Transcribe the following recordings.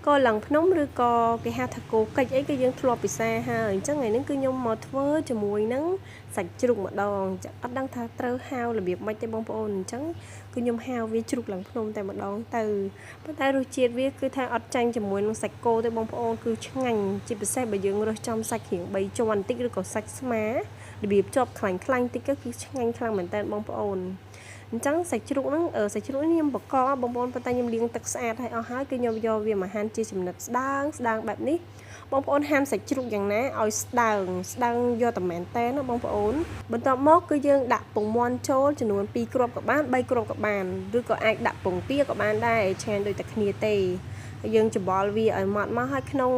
cô lần nóng rồi co cái hạt thạch cô cái ấy cái dương thua bị xa ha chắc ngày nó cứ nhung mọt vớ cho mùi nắng sạch trục mà đòn chắc đang thà trơ hao là việc mấy tay bông ôn trắng cứ nhung hao với trục lần nông tại mà đòn từ bắt tay rồi chia với cứ thay ớt chanh cho mùi nó sạch cô tay bông ôn cứ ngành chỉ bị xe bởi dương rồi trong sạch hiện bày cho anh tích rồi còn sạch má để bị chọc khảnh khanh tích các cái ngành khăn mình tay bông ôn trắng sạch trục nó ở sạch trục nhưng bọc co bông ôn tay nhung liên tắc xa hay ở hai cái nhom do vì mà han chia chìm nứt đangแบบนี้bông ôn han sạch trụcอย่างណាឲ្យស្ដើងយកតែមែនតើណាបងប្អូនបន្ទាប់មកគឺយើងដាក់ពងមាន់ចូលចំនួន2គ្រាប់ក៏បាន3គ្រាប់ក៏បានឬក៏អាចដាក់ពងទាក៏បានដែរឆ្ងាញ់ដូចតែគ្នាទេយើងច្បល់វាឲ្យម៉ត់មកហើយក្នុង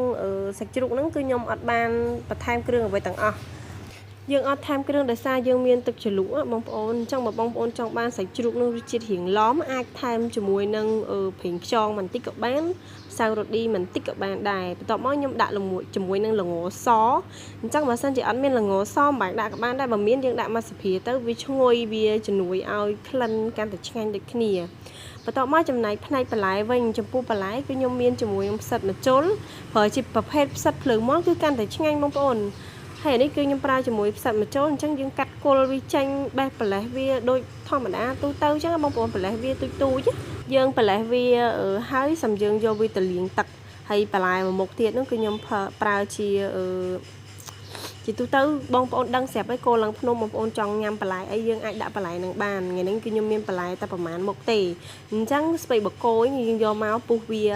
សាច់ជ្រូកហ្នឹងគឺខ្ញុំអត់បានបន្ថែមគ្រឿងអ្វីទាំងអស់យើងអត់ថែមគ្រឿងដោយសារយើងមានទឹកជ្រលក់បងប្អូនអញ្ចឹងបើបងប្អូនចង់បានសាច់ជ្រូកនឹងរសជាតិរៀងឡំអាចថែមជាមួយនឹងប្រេងខ្យងបន្តិចក៏បានសាវរ៉ូឌីបន្តិចក៏បានដែរបន្ទាប់មកខ្ញុំដាក់ជាមួយនឹងល្ងសអញ្ចឹងបើសិនជាអត់មានល្ងសមិនបាច់ដាក់ក៏បានដែរបើមានយើងដាក់មកសភាទៅវាឈ្ងុយវាជំនួយឲ្យក្លិនកាន់តែឆ្ងាញ់ដូចគ្នាបន្ទាប់មកចំណែកផ្នែកបន្លែវិញចំពោះបន្លែគឺខ្ញុំមានជាមួយនឹងផ្សិតម្ជុលប្រើជាប្រភេទផ្សិតភ្លើងមាន់គឺកាន់តែឆ្ងាញ់បងប្អូនហើយនេះគឺខ្ញុំប្រើជាមួយផ្សិតម្ជុលអញ្ចឹងយើងកាត់គល់វាចេញបេះប្រលេះវាដូចធម្មតាទូទៅអញ្ចឹងបងប្អូនប្រលេះវាទូចយើងប្រលេះវាហើយសំយើងយកវាទៅលាងទឹកហើយបន្លែមួយមុខទៀតនោះគឺខ្ញុំប្រើជាទូទៅបងប្អូនដឹងស្រាប់ហើយគោឡើងភ្នំបងប្អូនចង់ញ៉ាំបន្លែអីយើងអាចដាក់បន្លែនឹងបានថ្ងៃនេះគឺខ្ញុំមានបន្លែតែប្រហែលមុខទេអញ្ចឹងស្ពៃបកគោយើងយកមកពុះវា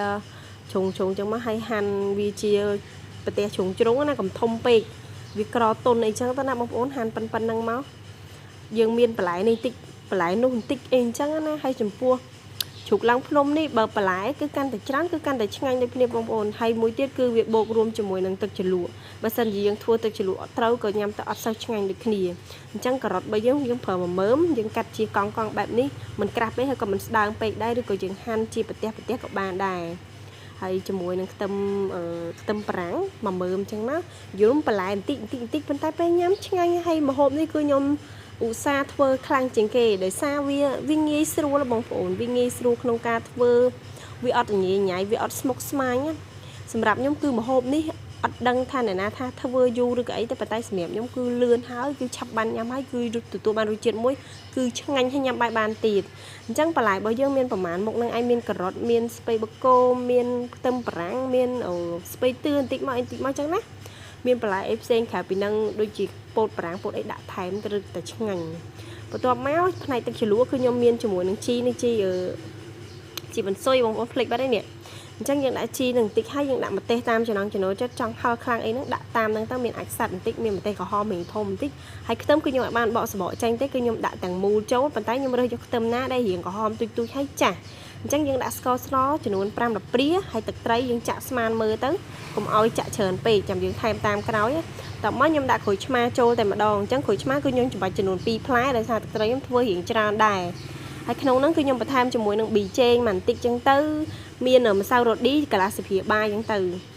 ជ្រុងអញ្ចឹងមកហើយហាន់វាជាប្រទេសជ្រុងណាកុំធំពេកវាក្រតុនអីចឹងទៅណាបងប្អូនហាន់ប៉ុណ្ណឹងមកយើងមានបន្លែនេះតិចបន្លែនោះបន្តិចអីចឹងណាហើយចំពោះជ្រូកឡើងភ្នំនេះបើបន្លែគឺកាន់តែច្រើនគឺកាន់តែឆ្ងាញ់ដូចគ្នាបងប្អូនហើយមួយទៀតគឺវាបូករួមជាមួយនឹងទឹកជ្រលក់បើសិនជាយើងធ្វើទឹកជ្រលក់អត់ត្រូវក៏ញ៉ាំទៅអត់សូវឆ្ងាញ់ដូចគ្នាអញ្ចឹងការ៉ុតរបស់យើងប្រើមួយមើមយើងកាត់ជាកង់បែបនេះមិនក្រាស់ពេកហើយក៏មិនស្ដើងពេកដែរឬក៏យើងហាន់ជាប្រទេសក៏បានដែរហើយជាមួយនឹងខ្ទឹមប្រាំងមួយមើមអញ្ចឹងណាយំបន្លែបន្តិចប៉ុន្តែពេលញ៉ាំឆ្ងាញ់ហើយម្ហូបនេះគឺខ្ញុំឧស្សាហ៍ធ្វើខ្លាំងជាងគេដោយសារវាងាយស្រួលបងប្អូនវាងាយស្រួលក្នុងការធ្វើវាអត់ញ៉ៃញ៉ៃវាអត់ស្មុគស្មាញសម្រាប់ខ្ញុំគឺម្ហូបនេះអត់ដឹងថាអ្នកណាថាធ្វើយូរឬក៏អីតែប៉ុន្តែសម្រាប់ខ្ញុំគឺលឿនហើយគឺឆាប់បានញ៉ាំហើយគឺទទួលបានរសជាតិមួយគឺឆ្ងាញ់ហើយញ៉ាំបានទៀតអញ្ចឹងបន្លែរបស់យើងមានប្រមាណមុខនឹងឯងមានការ៉ុតមានស្ពៃបកគោមានខ្ទឹមប្រាំងមានស្ពៃតឿបន្តិចមកអញ្ចឹងណាមានបន្លែអីផ្សេងក្រៅពីនឹងដូចជាពោតប្រាំងពោតអីដាក់ថែមទៅរឹតតែឆ្ងាញ់បន្ទាប់មកផ្នែកទឹកជ្រលក់គឺខ្ញុំមានជាមួយនឹងជីបន្សុយបងប្អូនផ្លេចបាត់ហើយនេះអញ្ចឹងយើងដាក់ជីនឹងបន្តិចហើយយើងដាក់ម្ទេសតាមចំណង់ចំណូលចិត្តចង់ហឹរខ្លាំងអីហ្នឹងដាក់តាមហ្នឹងទៅមានអាចសាត់បន្តិចមានម្ទេសក្រហមរៀងធំបន្តិចហើយខ្ទឹមគឺខ្ញុំអាចបានបកសបកចេញទេគឺខ្ញុំដាក់ទាំងមូលចូលប៉ុន្តែខ្ញុំរើសយកខ្ទឹមណាដែលរៀងក្រហមទូចហើយចាស់អញ្ចឹងយើងដាក់ស្ករស្នោចំនួន5 10ព្រាហើយទឹកត្រីយើងចាក់ស្មានមើលទៅកុំឲ្យចាក់ច្រើនពេកចាំយើងថែមតាមក្រោយតោះមកខ្ញុំដាក់ក្រូចឆ្មាចូលតែម្ដងអញ្ចឹងក្រូចឆ្មាគឺខ្ញុំចំបាច់ចំនួន2ផ្លែដោយសារទឹកត្រីខ្ញុំធ្វើរៀងច្រើនដែរហើយក្នុងហ្នឹងគឺខ្ញុំបន្ថែមជាមួយនឹងប៊ីចេងបន្តិចអញ្ចឹងទៅមានម្សៅរ៉ូឌីកន្លះស្លាបព្រាបាយអញ្ចឹងទៅ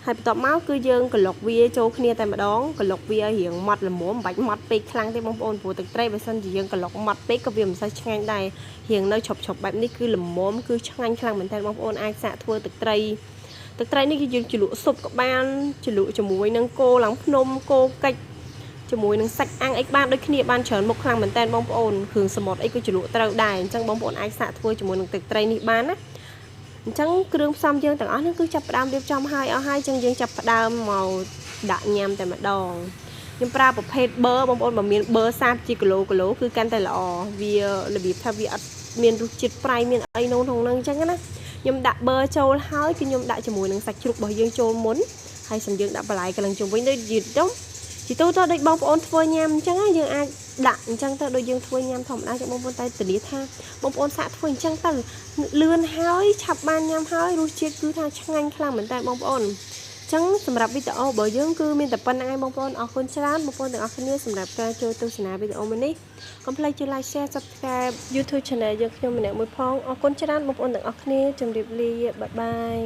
ហើយបន្ទាប់មកគឺយើងក្លុកវាចូលគ្នាតែម្ដងក្លុកវារៀងម៉ត់ល្មមមិនបាច់ម៉ត់ពេកខ្លាំងទេបងប្អូនព្រោះទឹកត្រីបើសិនជាយើងក្លុកម៉ត់ពេកក៏វាមិនសូវឆ្ងាញ់ដែររៀងនៅឈប់បែបនេះគឺល្មមគឺឆ្ងាញ់ខ្លាំងមែនតើបងប្អូនអាចសាកធ្វើទឹកត្រីនេះគឺយើងជ្រលក់ស៊ុបក៏បានជ្រលក់ជាមួយនឹងគោឡើងភ្នំគោកិច្ចជាមួយនឹងសាច់អាំងអីបានដូចគ្នាបានច្រើនមុខខ្លាំងមែនតើបងប្អូនគ្រឿងសមុទ្រអីក៏ជ្រលក់ត្រូវដែរអញ្ចឹងបងប្អូនអាចសាកធ្វើជាមួយនឹងទឹកត្រីនេះបានណាអញ្ចឹងគ្រឿងផ្សំយើងទាំងអស់នេះគឺចាប់ផ្ដើមរៀបចំហើយអស់ហើយអញ្ចឹងយើងចាប់ផ្ដើមមកដាក់ញ៉ាំតែម្ដងខ្ញុំប្រើប្រភេទប៊ឺបងប្អូនបើមានប៊ឺសាបជាគីឡូគឺកាន់តែល្អវារបៀបថាវាអត់មានរសជាតិប្រៃមានអីក្នុងហ្នឹងអញ្ចឹងណាខ្ញុំដាក់ប៊ឺចូលហើយគឺខ្ញុំដាក់ជាមួយនឹងសាច់ជ្រូករបស់យើងចូលមុនហើយសំយើងដាក់បន្លែកន្លងជុំវិញដូចយឺតទៅជីទូទៅដូចបងប្អូនធ្វើញ៉ាំអញ្ចឹងយើងអាចដាក់អញ្ចឹងទៅដូចយើងធ្វើញ៉ាំធម្មតាចឹងបងប្អូនតែធានាថាបងប្អូនសាកធ្វើអញ្ចឹងទៅលឿនហើយឆាប់បានញ៉ាំហើយរសជាតិគឺថាឆ្ងាញ់ខ្លាំងមែនតើបងប្អូនអញ្ចឹងសម្រាប់វីដេអូរបស់យើងគឺមានតែប៉ុណ្្នឹងឯងបងប្អូនអរគុណច្រើនបងប្អូនទាំងអស់គ្នាសម្រាប់ការចូលទស្សនាវីដេអូមួយនេះកុំភ្លេចចុច like share subscribe YouTube channel យើងខ្ញុំម្នាក់មួយផងអរគុណច្រើនបងប្អូនទាំងអស់គ្នាជម្រាបលាបាយបាយ